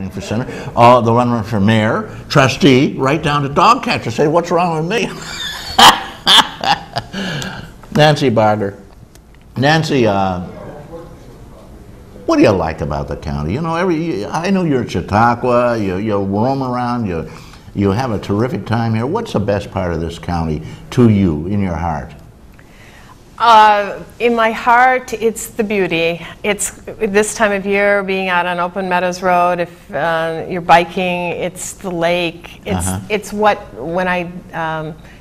for senator, the runner for mayor, trustee, right down to dog catcher. Say, what's wrong with me? Nancy Bargar. Nancy, what do you like about the county? You know, I know you're at Chautauqua. You roam around. You have a terrific time here. What's the best part of this county to you in your heart? In my heart, it's the beauty. It's this time of year, being out on Open Meadows Road. If you're biking, it's the lake. It's what, when I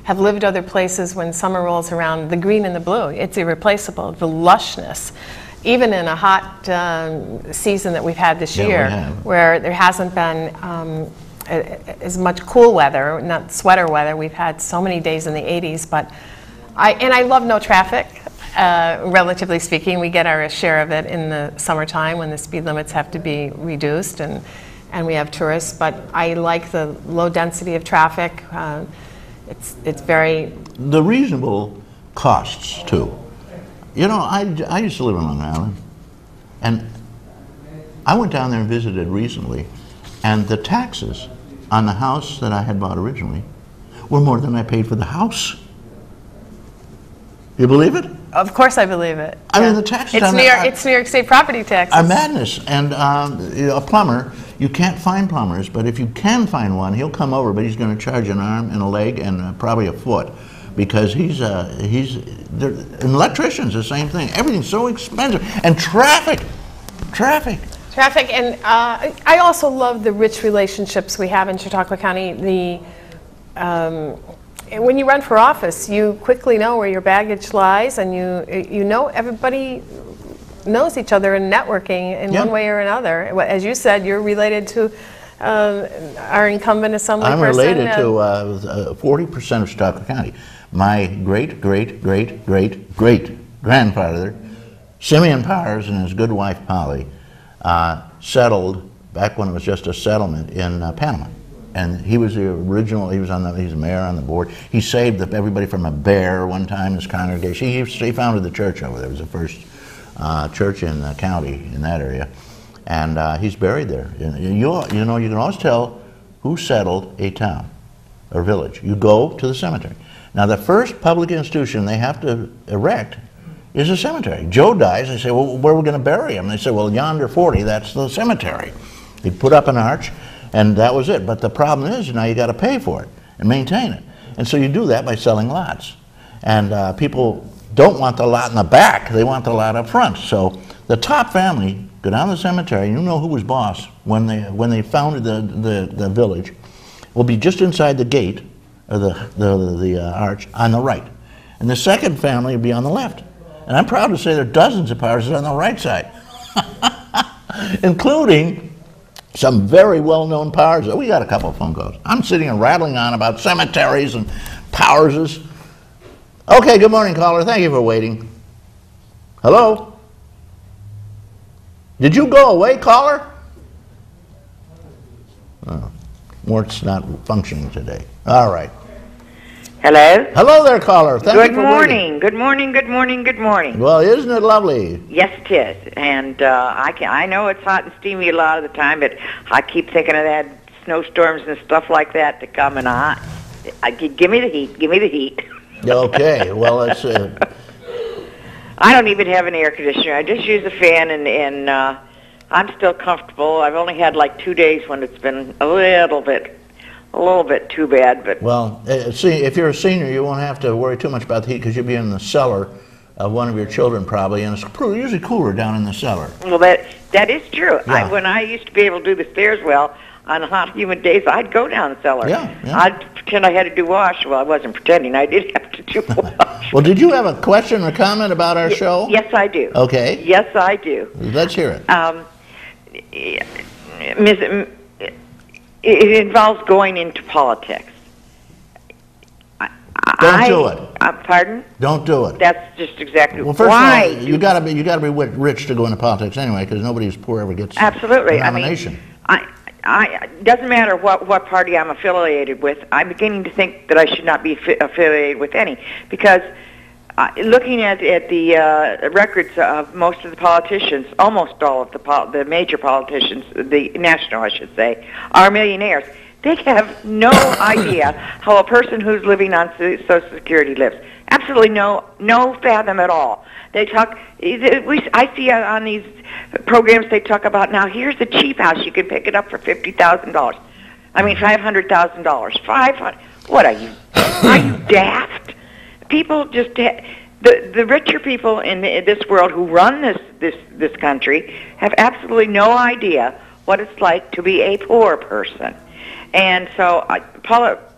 have lived other places, when summer rolls around, the green and the blue. It's irreplaceable. The lushness, even in a hot season that we've had this year, where there hasn't been as much cool weather, not sweater weather. We've had so many days in the 80s, but I love no traffic, relatively speaking. We get our share of it in the summertime when the speed limits have to be reduced and we have tourists, but I like the low density of traffic. It's very... The reasonable costs, too. You know, I used to live on Long Island, and I went down there and visited recently, and the taxes on the house that I had bought originally were more than I paid for the house. You believe it? Of course I believe it. I mean, the taxes it's New York State property taxes. Are madness. And a plumber, you can't find plumbers, but if you can find one, he'll come over, but he's going to charge an arm and a leg and probably a foot, because and electricians, the same thing. Everything's so expensive. And traffic, and I also love the rich relationships we have in Chautauqua County. When you run for office, you quickly know where your baggage lies, and you know everybody knows each other and networking in one way or another. As you said, you're related to our incumbent assembly person. I'm related to 40% of Chautauqua County. My great-great-great-great-grandfather, Simeon Powers, and his good wife Polly, settled back when it was just a settlement in Panama. And he was the original, he's a mayor on the board. He saved everybody from a bear one time, his congregation. He founded the church over there. It was the first church in the county in that area. And he's buried there. You know, you can always tell who settled a town or village. You go to the cemetery. Now, the first public institution they have to erect is a cemetery. Joe dies, they say, well, where are we going to bury him? They say, well, yonder 40, that's the cemetery. They put up an arch, and that was it. But the problem is, now you got to pay for it and maintain it. And so you do that by selling lots. And people don't want the lot in the back, they want the lot up front. So the top family go down to the cemetery, you know who was boss when they founded the village, will be just inside the gate, or the arch, on the right. And the second family will be on the left. And I'm proud to say there are dozens of Powers on the right side, including some very well-known Powers. We got a couple of phone calls. I'm sitting and rattling on about cemeteries and Powerses. Okay, good morning, caller. Thank you for waiting. Hello? Did you go away, caller? Oh, Mort's not functioning today. All right. Hello? Hello there, caller. Thank you for waiting. Good morning, good morning, good morning. Well, isn't it lovely? Yes, it is. And I know it's hot and steamy a lot of the time, but I keep thinking of that snowstorms and stuff like that to come, and give me the heat, give me the heat. Okay, well, it's... I don't even have an air conditioner. I just use a fan, and I'm still comfortable. I've only had like 2 days when it's been a little bit too bad, but... Well, see, if you're a senior, you won't have to worry too much about the heat because you'll be in the cellar of one of your children probably, and it's usually cooler down in the cellar. Well, that is true. Yeah. When I used to be able to do the stairs well, on hot, humid days, I'd go down the cellar. Yeah. I'd pretend I had to do wash. Well, I wasn't pretending. I did have to do wash. Well, did you have a question or comment about our show? Yes, I do. Okay. Yes, I do. Let's hear it. It involves going into politics. Don't do it. Pardon? Don't do it. That's just exactly well. First why. of all, you got to be rich to go into politics anyway, because nobody who's poor ever gets absolutely a nomination. It doesn't matter what party I'm affiliated with. I'm beginning to think that I should not be affiliated with any, because looking at the records of most of the politicians, almost all of the major politicians, the national, I should say, are millionaires. They have no idea how a person who's living on Social Security lives. Absolutely no fathom at all. They talk. I see on these programs they talk about, now here's a cheap house, you can pick it up for $50,000. I mean $500,000. 500. What are you? Are you daft? People just the richer people in this world who run this country have absolutely no idea what it's like to be a poor person. And so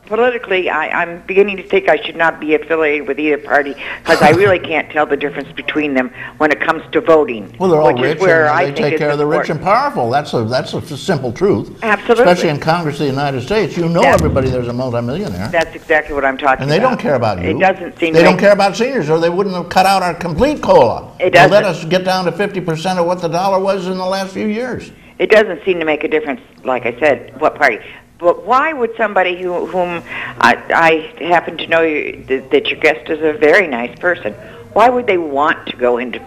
politically, I'm beginning to think I should not be affiliated with either party, because I really can't tell the difference between them when it comes to voting. Well, they're all which rich, is where and I they think take care of the rich and important. powerful. That's a simple truth. Absolutely. Especially in Congress of the United States. You know everybody there's a multimillionaire. That's exactly what I'm talking about. And they don't care about you. It doesn't seem They like don't care about seniors, or they wouldn't have cut out our complete COLA. It They doesn't. let us get down to 50% of what the dollar was in the last few years. It doesn't seem to make a difference, like I said, what party. But why would somebody whom I happen to know that your guest is a very nice person, why would they want to go into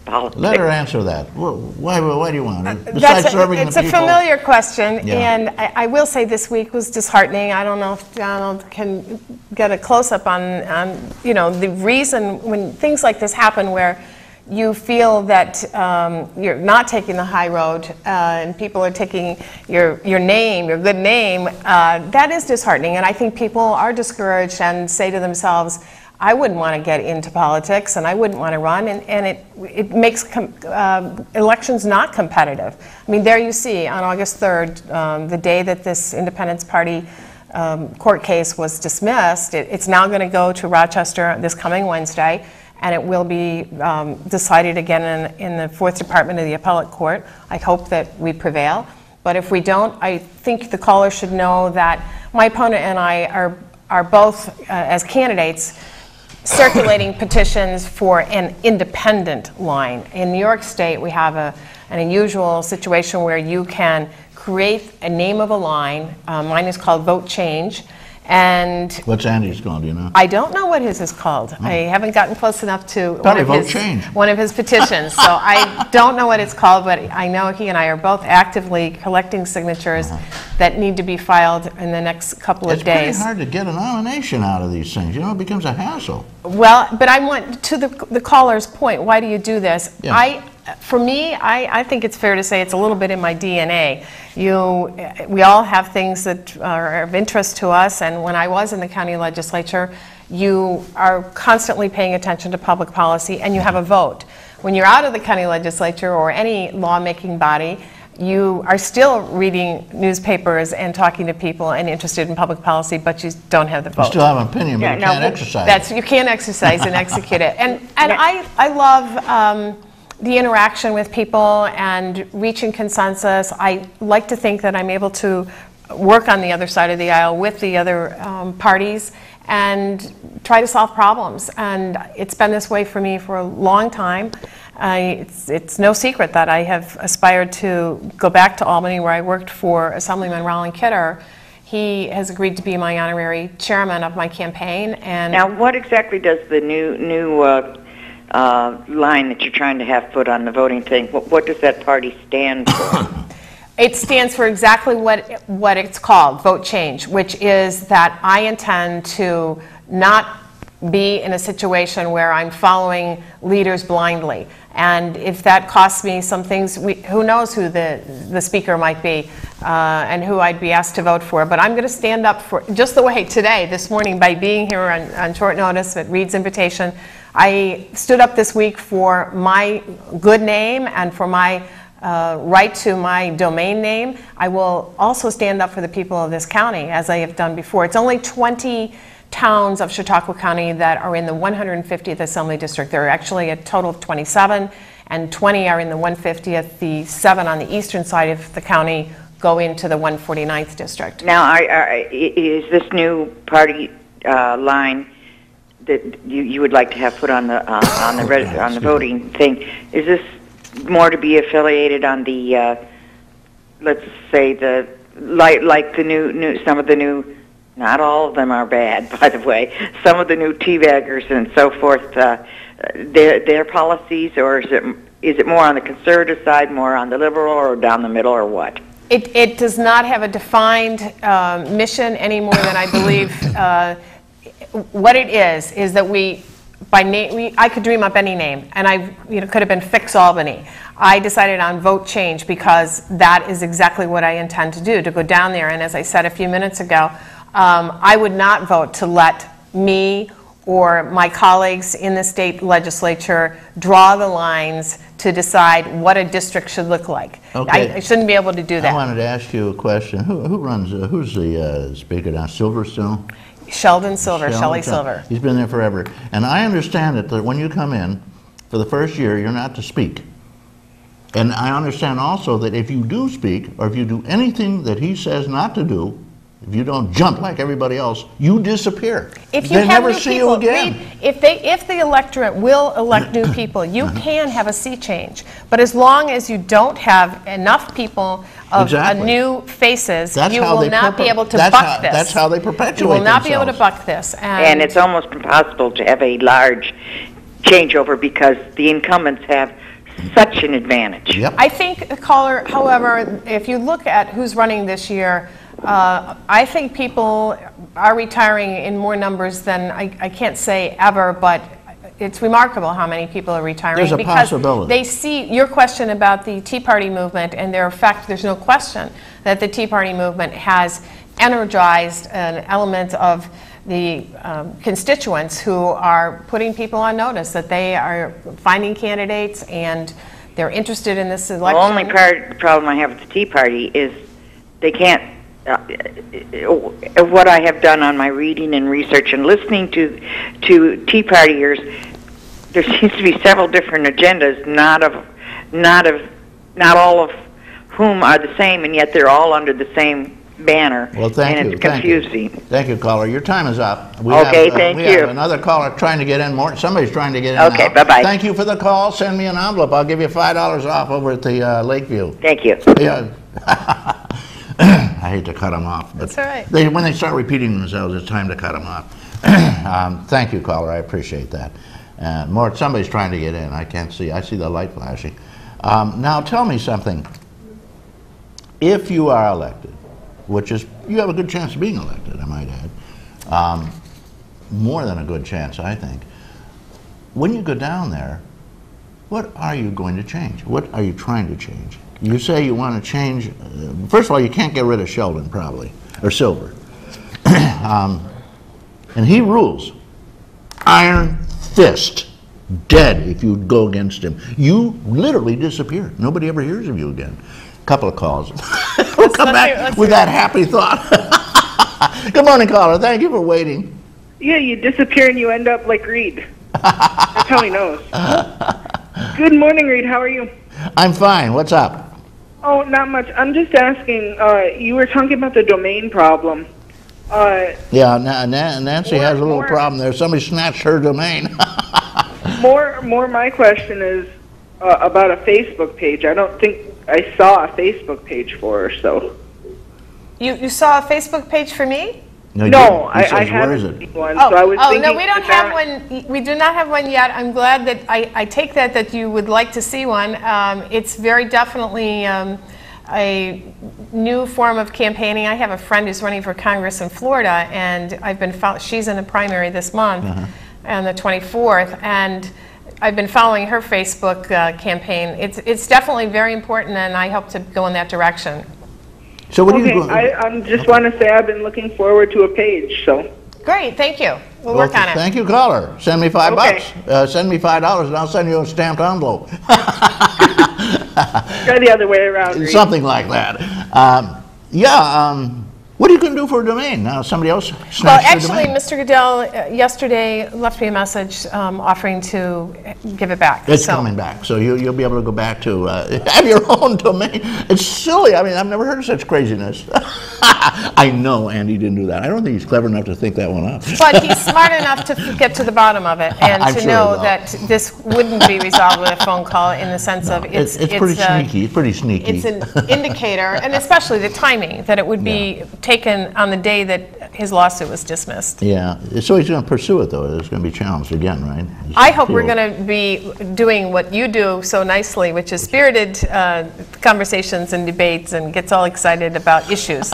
politics? Let her answer that. Why do you want it? Besides serving the It's people? a familiar question, Yeah. and I will say this week was disheartening. I don't know if Donald can get a close-up on the reason when things like this happen, where you feel that you're not taking the high road and people are taking your name, your good name. That is disheartening, and I think people are discouraged and say to themselves, I wouldn't want to get into politics and I wouldn't want to run, and it makes elections not competitive. I mean, there you see on August 3rd, the day that this Independence Party court case was dismissed, it's now going to go to Rochester this coming Wednesday, and it will be decided again in the 4th Department of the Appellate Court. I hope that we prevail. But if we don't, I think the caller should know that my opponent and I are both, as candidates, circulating petitions for an independent line. In New York State, we have an unusual situation where you can create a name of a line. Mine is called Vote Change. And What's Andy's called, do you know? I don't know what his is called. I haven't gotten close enough to Probably one of his petitions, so I don't know what it's called, but I know he and I are both actively collecting signatures that need to be filed in the next couple of days. It's pretty hard to get a nomination out of these things. It becomes a hassle. Well, but I want to the caller's point. Why do you do this? Yeah. For me, I think it's fair to say it's a little bit in my DNA. We all have things that are of interest to us, and when I was in the county legislature, you are constantly paying attention to public policy, and you have a vote. When you're out of the county legislature or any lawmaking body, you are still reading newspapers and talking to people and interested in public policy, but you don't have the vote. You still have an opinion, but you can't exercise it. You can't exercise and execute it. And I love the interaction with people and reaching consensus. I like to think that I'm able to work on the other side of the aisle with the other parties and try to solve problems. And it's been this way for me for a long time. It's no secret that I have aspired to go back to Albany, where I worked for Assemblyman Roland Kidder. He has agreed to be my honorary chairman of my campaign. And now, what exactly does the new line that you're trying to have put on the voting thing, what does that party stand for? It stands for exactly what it's called, Vote Change, which is that I intend to not be in a situation where I'm following leaders blindly. And if that costs me some things, who knows who the speaker might be and who I'd be asked to vote for. But I'm going to stand up for, just the way today, this morning, by being here on short notice at Reed's invitation, I stood up this week for my good name and for my right to my domain name. I will also stand up for the people of this county, as I have done before. It's only 20 towns of Chautauqua County that are in the 150th Assembly District. There are actually a total of 27, and 20 are in the 150th. The 7 on the eastern side of the county go into the 149th District. Now, is this new party line that you would like to have put on the voting thing, is this more to be affiliated on the let's say like the new some of the new Not all of them are bad, by the way. Some of the new teabaggers and so forth, their policies, or is it more on the conservative side, more on the liberal, or down the middle, or what? It does not have a defined mission any more than I believe. What it is that we, by name, I could dream up any name, and could have been Fix Albany. I decided on Vote Change because that is exactly what I intend to do, to go down there. And as I said a few minutes ago, I would not vote to let me or my colleagues in the state legislature draw the lines to decide what a district should look like. Okay. I shouldn't be able to do that. I wanted to ask you a question. Who runs, who's the speaker now? Silver still? Sheldon Silver, Shelley Silver. He's been there forever. And I understand that when you come in, for the first year, you're not to speak. And I understand also that if you do speak, or if you do anything that he says not to do, if you don't jump like everybody else, you disappear. If you they have never new see people, you again. if the electorate will elect new people, you can have a sea change. But as long as you don't have enough people of new faces, you will not be able to buck this. That's how they perpetuate You will not be able to themselves. buck this. And it's almost impossible to have a large changeover because the incumbents have such an advantage. Yep. I think, caller, however, if you look at who's running this year, I think people are retiring in more numbers than I can't say ever, but it's remarkable how many people are retiring. There's a because possibility. They see your question about the Tea Party movement and their effect. There's no question that the Tea Party movement has energized an element of the constituents who are putting people on notice that they are finding candidates and they're interested in this election. The only problem I have with the Tea Party is they can't. What I have done on my reading and research and listening to Tea Partiers, there seems to be several different agendas, not all of whom are the same, and yet they're all under the same banner. Well, thank you. And it's confusing. Thank you, caller. Your time is up. We Thank you. have another caller trying to get in more. Somebody's trying to get in Okay, now. bye-bye. Thank you for the call. Send me an envelope. I'll give you $5 off over at the Lakeview. Thank you. Yeah. I hate to cut them off, but That's all right. when they start repeating themselves, it's time to cut them off. Thank you, caller. I appreciate that. Somebody's trying to get in. I can't see. I see the light flashing. Now, tell me something. If you are elected, you have a good chance of being elected, I might add. More than a good chance, I think. When you go down there, what are you going to change? What are you trying to change? You say you want to change, first of all, you can't get rid of Sheldon, probably, or Silver. And he rules. Iron fist. Dead if you go against him. You literally disappear. Nobody ever hears of you again. Couple of calls. We'll come back with that happy thought. Good morning, caller. Thank you for waiting. Yeah, you disappear and you end up like Reed. That's how he knows. Good morning, Reed. How are you? I'm fine. What's up? Oh, not much. I'm just asking, you were talking about the domain problem. Yeah, Nancy has a little problem there. Somebody snatched her domain. More my question is about a Facebook page. I don't think I saw a Facebook page for her, so. You saw a Facebook page for me? No, I haven't seen one. So I was thinking no, we don't have one. We do not have one yet. I'm glad that I take that you would like to see one. It's very definitely a new form of campaigning. I have a friend who's running for Congress in Florida, and she's in the primary this month, on the 24th, and I've been following her Facebook campaign. It's definitely very important, and I hope to go in that direction. So what do you? I just want to say I've been looking forward to a page. So great, thank you. We'll work on it. Thank you, caller. Send me $5. Send me $5, and I'll send you a stamped envelope. Go the other way around. Reed. Something like that. What are you going to do for a domain? Now somebody else snatched Well, the actually, domain? Mr. Goodell yesterday left me a message offering to give it back. It's coming back, so you'll be able to go back to have your own domain. It's silly. I mean, I've never heard of such craziness. I know Andy didn't do that. I don't think he's clever enough to think that one up. But he's smart enough to get to the bottom of it and I'm to sure know he will. that this wouldn't be resolved with a phone call in the sense of It's pretty sneaky. It's pretty sneaky. It's an indicator, and especially the timing, that it would be taken taken on the day that his lawsuit was dismissed. Yeah, so he's going to pursue it, though. It's going to be challenged again, right? I hope we're going to be doing what you do so nicely, which is spirited conversations and debates and gets all excited about issues.